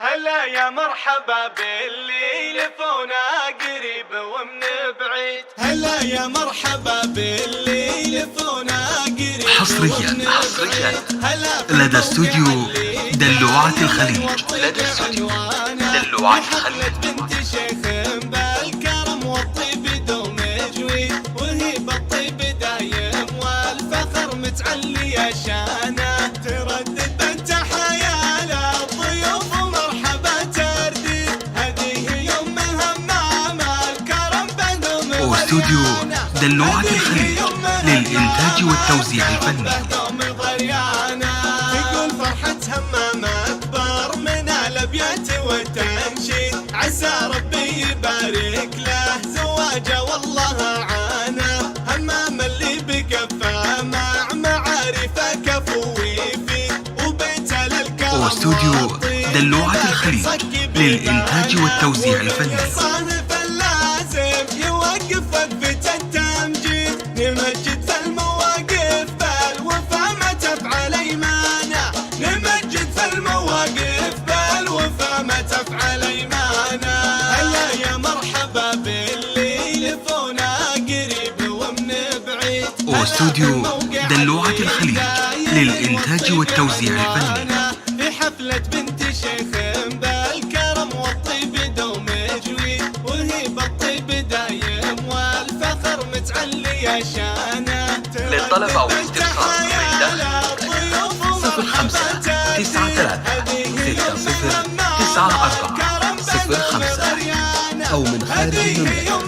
هلا يا مرحبا باللي لفونا قريب ومن بعيد. هلا يا مرحبا باللي لفونا قريب حصريا لدى استوديو دلوعة الخليج. بنت شيخ بالكرم والطيب دوم جويد، وهي بالطيب دايم والفخر متعلي يا شانه، تردد بنت حياه للضيوف ومرحبا ترديد، هذه يوم همام الكرم بندوم واستوديو دلوعة الخليج للإنتاج والتوزيع الفني. تقول فرحة همام أكبر من الأبيات والتنشيد، عسى ربي يبارك له زواجه والله عانه، همام اللي بكفه مع معارفه كفو ويفيد، وبيته للكرم واستوديو دلوعة الخليج للإنتاج والتوزيع الفني. يوقف وقفة التمجيد، نمجد في المواقف بالوفا ما تفعل ايمانه، نمجد في المواقف بالوفا ما تفعل ايمانه. هلا يا مرحبا باللي لفونا قريب ومن بعيد. واستوديو دلوعة الخليج للإنتاج والتوزيع الفني. في حفلة بنت شيخ بالكرم والطيب دوم جويد، وهي بالطيب دايم والفخر متعلي يا شانه، للطلب أو الاستفسار من داخل 0593609405 أو من خارج المملكة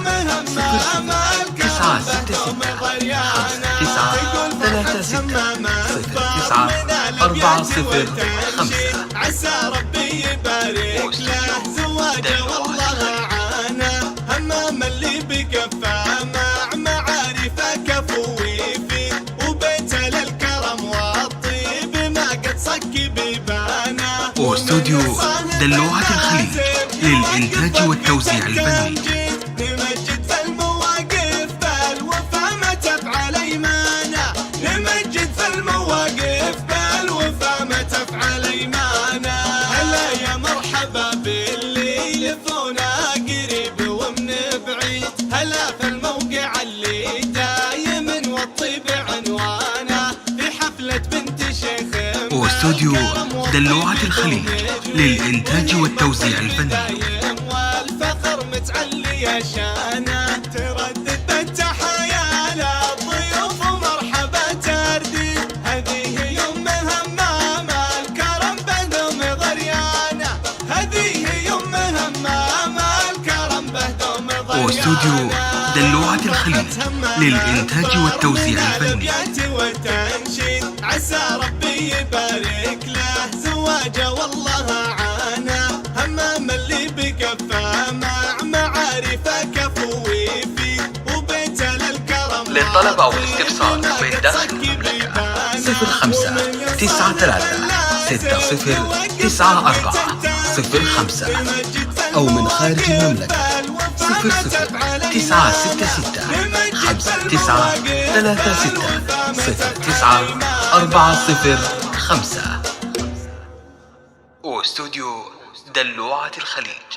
0936 عسى ربي يبارك له زواجه والله عانه، همام اللي بكفه مع معارفه كفو ويفيد، وبيته للكرم والطيب ما قد صك بيبانه. واستوديو دلوعة الخليج للإنتاج والتوزيع الفني. نمجد في المواقف بالوفا ما تفعل ايمانه، نمجد في المواقف بالوفا ما تفعل ايمانه. هلا يا مرحبا باللي لفونا قريب ومن بعيد، هلا في الموقع اللي دايم والطيب عنوانه، في حفلة بنت شيخ واستوديو دلوعة الخليج للإنتاج والتوزيع الفني. والفخر متعلي يا شانه، تردد بنت حياه للضيوف ومرحبا ترديد، هذه يوم همام الكرم بندوم غريانه، هذه يوم همام الكرم بندوم غريانه. واستوديو دلوعة الخليج للإنتاج والتوزيع الفني. عسى ربي يبارك له زواجه والله عانه، همام اللي بكفه مع معارفه كفو ويفيد، وبيته للكرم. للطلب أو الاستفسار من داخل المملكة 0593609405 أو من خارج المملكة 0096636 09405. واستوديو دلوعة الخليج.